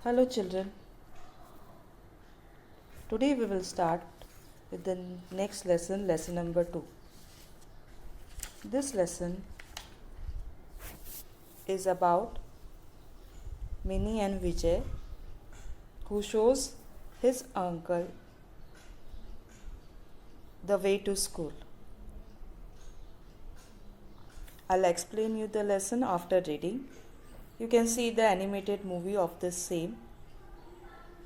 Hello, children. Today we will start with the next lesson, lesson number 2. This lesson is about Minnie and Vijay, who shows his uncle the way to school. I'll explain you the lesson after reading. You can see the animated movie of this same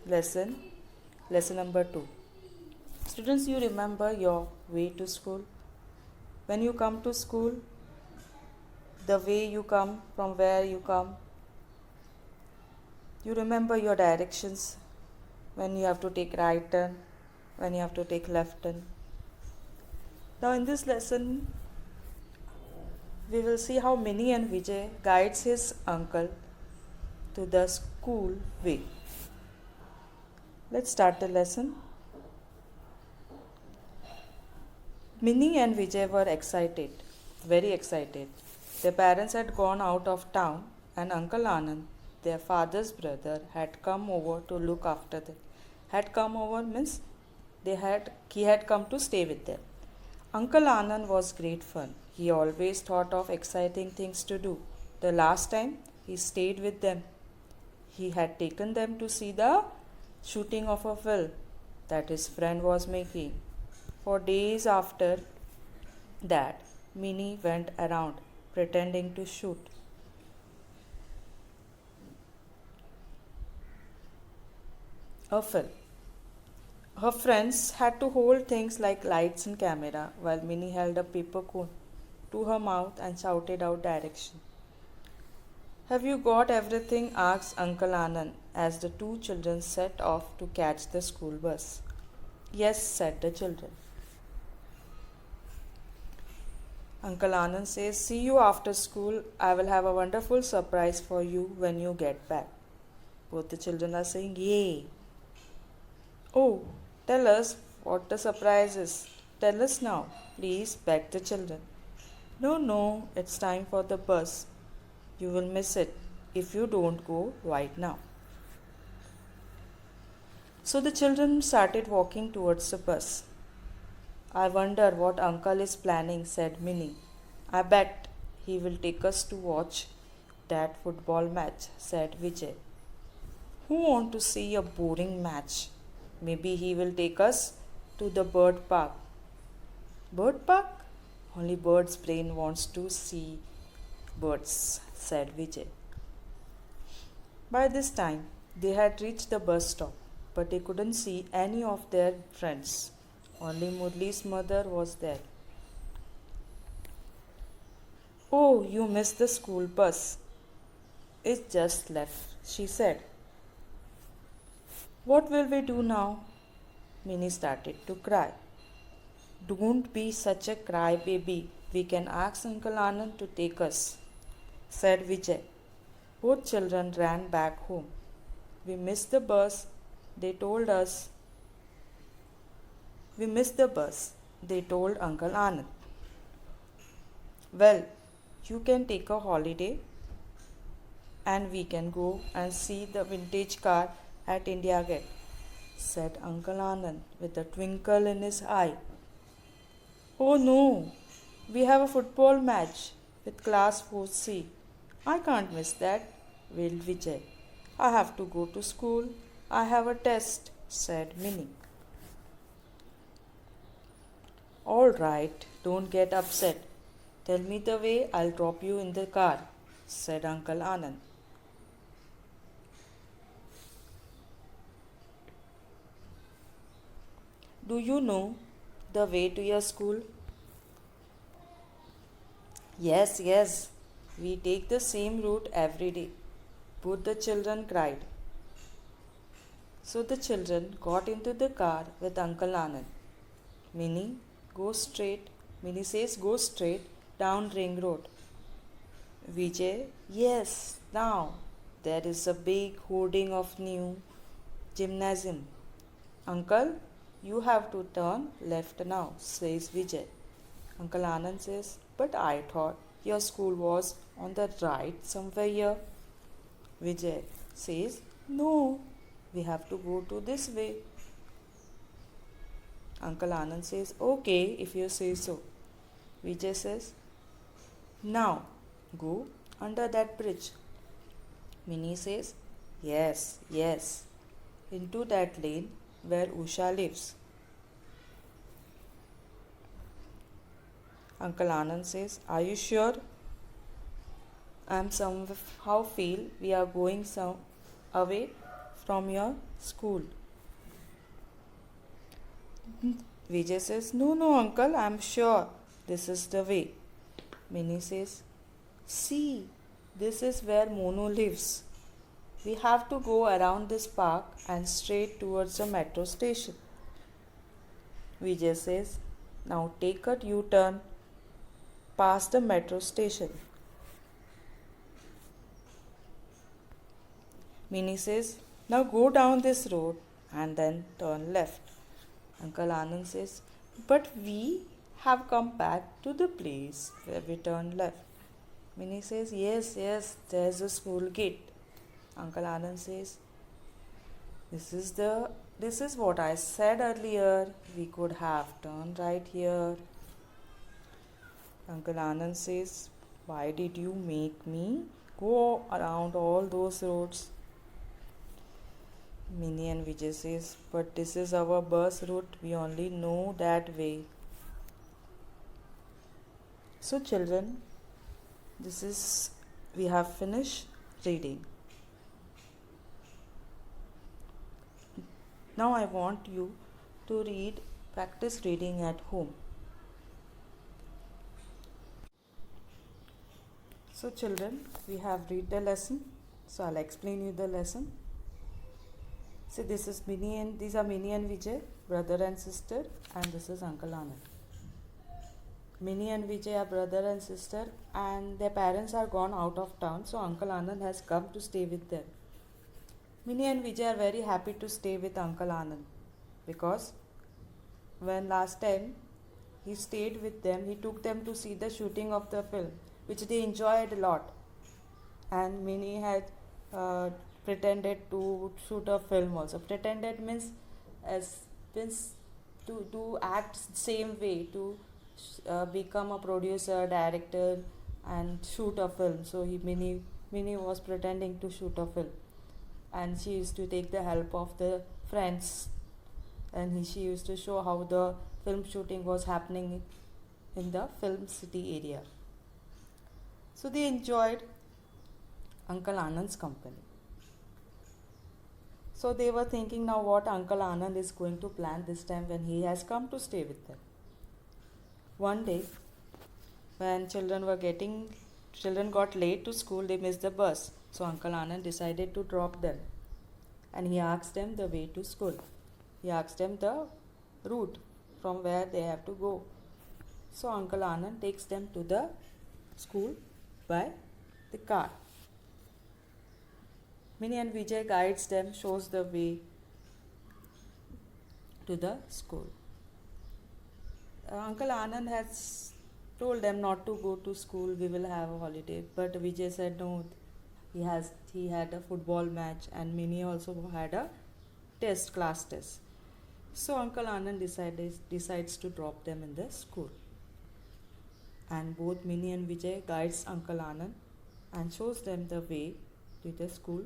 lesson, lesson number 2. Students, you remember your way to school? When you come to school, the way you come, from where you come, you remember your directions, when you have to take right turn, when you have to take left turn. Now in this lesson, we will see how Minnie and Vijay guides his uncle to the school way. Let's start the lesson. Minnie and Vijay were excited, very excited. Their parents had gone out of town and Uncle Anand, their father's brother, had come over to look after them. Had come over means he had come to stay with them. Uncle Anand was great fun. He always thought of exciting things to do. The last time he stayed with them, he had taken them to see the shooting of a film that his friend was making. For days after that, Minnie went around pretending to shoot. A film. Her friends had to hold things like lights and camera while Minnie held a paper cone to her mouth and shouted out direction. Have you got everything? Asked Uncle Anand as the two children set off to catch the school bus. Yes, said the children. Uncle Anand says, see you after school. I will have a wonderful surprise for you when you get back. Both the children are saying, yay. Oh, tell us what the surprise is. Tell us now, please, begged the children. No, it's time for the bus. You will miss it if you don't go right now. So the children started walking towards the bus. I wonder what uncle is planning, said Minnie. I bet he will take us to watch that football match, said Vijay. Who want to see a boring match? Maybe he will take us to the bird park. Bird park? Only bird's brain wants to see birds, said Vijay. By this time, they had reached the bus stop, but they couldn't see any of their friends. Only Murli's mother was there. Oh, you missed the school bus. It just left, she said. What will we do now? Minnie started to cry. Don't be such a crybaby. We can ask Uncle Anand to take us, said Vijay. Both children ran back home. We missed the bus, they told us. We missed the bus, they told Uncle Anand. Well, you can take a holiday and we can go and see the vintage car at India Gate, said Uncle Anand with a twinkle in his eye. Oh no, we have a football match with class 4C. I can't miss that, wailed Vijay. I have to go to school. I have a test, said Minnie. All right, don't get upset. Tell me the way, I'll drop you in the car, said Uncle Anand. Do you know the way to your school? Yes, we take the same route every day. Both the children cried. So the children got into the car with Uncle Anand. Minnie says go straight down Ring Road. Vijay, yes, now. There is a big hoarding of new gymnasium. Uncle, you have to turn left now, says Vijay. Uncle Anand says, but I thought your school was on the right somewhere here. Vijay says, No, we have to go to this way. Uncle Anand says, okay, if you say so. Vijay says, now go under that bridge. Minnie says, yes, yes, into that lane where Usha lives. Uncle Anand says, are you sure? I somehow feel we are going some away from your school. Vijay says, no, no, uncle, I am sure this is the way. Minnie says, see, this is where Monu lives. We have to go around this park and straight towards the metro station. Vijay says, now take a U-turn past the metro station. Minnie says, now go down this road and then turn left. Uncle Anand says, but we have come back to the place where we turned left. Minnie says, yes, yes, there's a school gate. Uncle Anand says, this is what I said earlier. We could have turned right here. Uncle Anand says, why did you make me go around all those roads? Minnie and Vijay says, but this is our bus route. We only know that way. So children, we have finished reading. Now I want you to practice reading at home. So children, we have read the lesson. So I'll explain you the lesson. See, these are Minnie and Vijay, brother and sister, and this is Uncle Anand. Minnie and Vijay are brother and sister, and their parents are gone out of town, so Uncle Anand has come to stay with them. Minnie and Vijay are very happy to stay with Uncle Anand because when last time he stayed with them, he took them to see the shooting of the film, which they enjoyed a lot. And Minnie had pretended to shoot a film also. Pretended means to act same way, to become a producer, director, and shoot a film. So Minnie was pretending to shoot a film, and she used to take the help of the friends, and she used to show how the film shooting was happening in the film city area. So they enjoyed Uncle Anand's company. So they were thinking now what Uncle Anand is going to plan this time when he has come to stay with them. One day, when children got late to school, they missed the bus. So Uncle Anand decided to drop them. And he asked them the way to school. He asked them the route from where they have to go. So Uncle Anand takes them to the school by the car. Minnie and Vijay guides them, shows the way to the school. Uncle Anand has told them not to go to school, we will have a holiday. But Vijay said no, he had a football match, and Minnie also had a class test. So Uncle Anand decides to drop them in the school. And both Minnie and Vijay guides Uncle Anand and shows them the way to the school.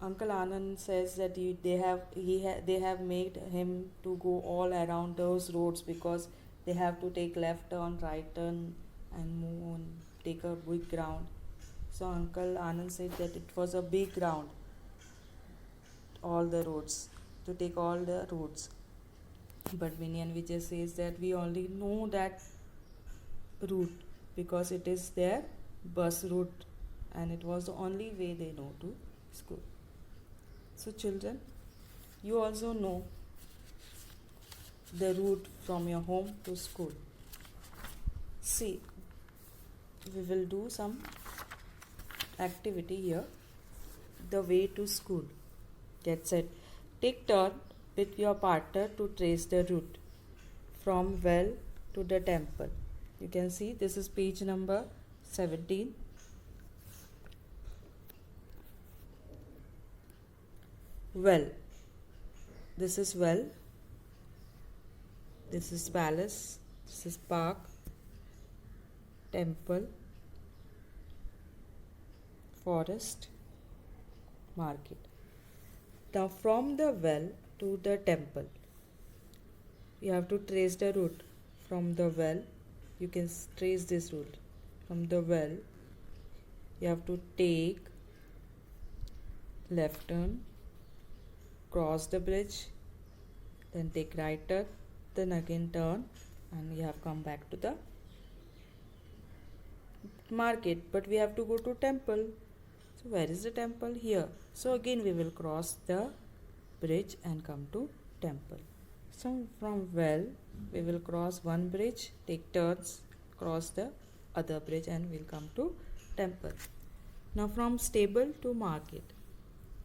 Uncle Anand says that they have made him to go all around those roads because they have to take left turn, right turn, and move on, take a big ground. So Uncle Anand said that it was a big ground, all the roads, to take all the roads. But Minnie and Vijay says that we only know that route because it is their bus route and it was the only way they know to school. So children, you also know the route from your home to school. See, we will do some activity here. The way to school. Get set. Take turn with your partner to trace the route from well to the temple. You can see this is page number 17. well. This is well. This is palace. This is park, temple, forest, market. Now from the well to the temple, you have to trace the route. From the well, you can trace this route. From the well, you have to take left turn, cross the bridge, then take right turn, then again turn, and you have come back to the market. But we have to go to temple. So where is the temple? Here. So again we will cross the bridge and come to temple. So from well we will cross one bridge, take turns, cross the other bridge, and we'll come to temple. Now from stable to market.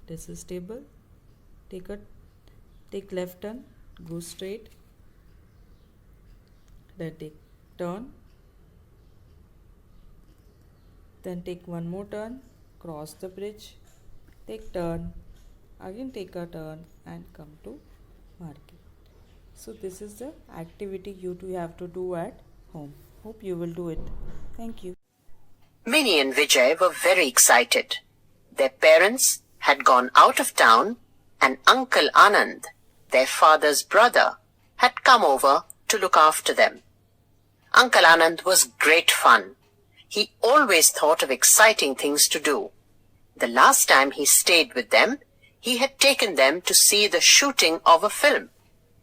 This is stable. Take left turn, go straight, then take turn, then take one more turn, cross the bridge, take turn, again take a turn, and come to market. So this is the activity you two have to do at home. Hope you will do it. Thank you. Minnie and Vijay were very excited. Their parents had gone out of town, and Uncle Anand, their father's brother, had come over to look after them. Uncle Anand was great fun. He always thought of exciting things to do. The last time he stayed with them, he had taken them to see the shooting of a film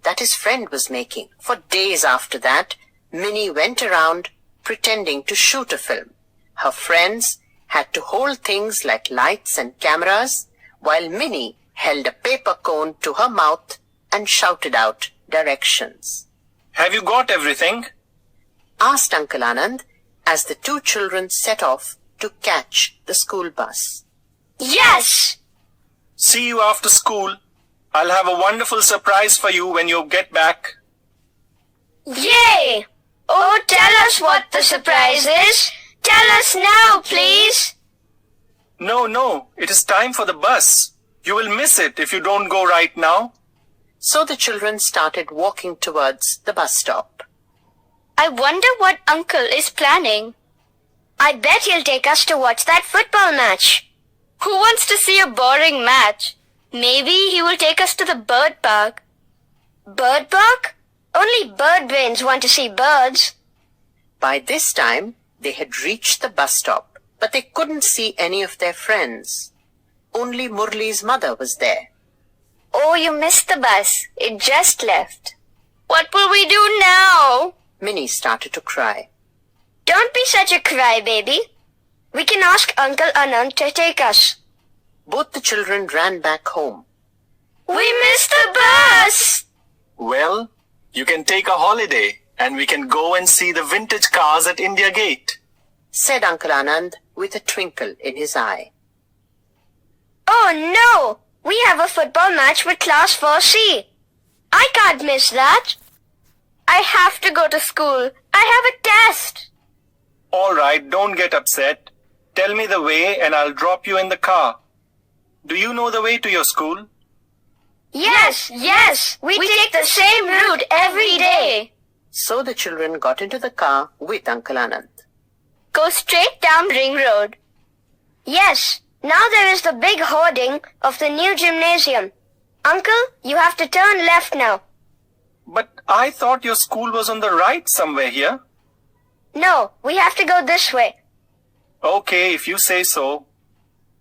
that his friend was making. For days after that, Minnie went around pretending to shoot a film. Her friends had to hold things like lights and cameras, while Minnie held a paper cone to her mouth and shouted out directions. Have you got everything? Asked Uncle Anand as the two children set off to catch the school bus. Yes! See you after school. I'll have a wonderful surprise for you when you get back. Yay! Oh, tell us what the surprise is. Tell us now, please. No, it is time for the bus. You will miss it if you don't go right now. So the children started walking towards the bus stop. I wonder what Uncle is planning. I bet he'll take us to watch that football match. Who wants to see a boring match? Maybe he will take us to the bird park. Bird park? Only bird brains want to see birds. By this time, they had reached the bus stop, but they couldn't see any of their friends. Only Murli's mother was there. Oh, you missed the bus. It just left. What will we do now? Minnie started to cry. Don't be such a crybaby. We can ask Uncle Anand to take us. Both the children ran back home. We missed the bus! Well, you can take a holiday and we can go and see the vintage cars at India Gate, said Uncle Anand with a twinkle in his eye. Oh no! We have a football match with Class 4C. I can't miss that. I have to go to school. I have a test. All right, don't get upset. Tell me the way and I'll drop you in the car. Do you know the way to your school? Yes. We take the same route every day. So the children got into the car with Uncle Anand. Go straight down Ring Road. Yes, now there is the big hoarding of the new gymnasium. Uncle, you have to turn left now. But I thought your school was on the right somewhere here. No, we have to go this way. Okay, if you say so.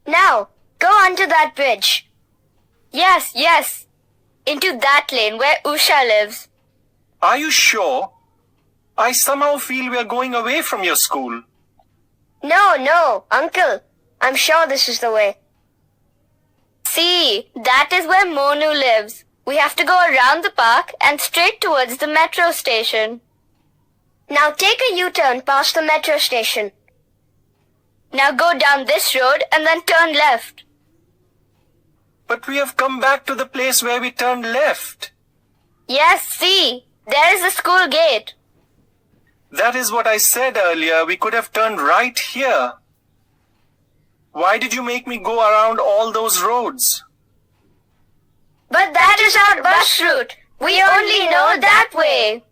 Now, go onto that bridge. Yes. Into that lane where Usha lives. Are you sure? I somehow feel we are going away from your school. No, Uncle. I'm sure this is the way. See, that is where Monu lives. We have to go around the park and straight towards the metro station. Now take a U-turn past the metro station. Now go down this road and then turn left. But we have come back to the place where we turned left. Yes, see, there is the school gate. That is what I said earlier. We could have turned right here. Why did you make me go around all those roads? But that is our bus route. We only know that way.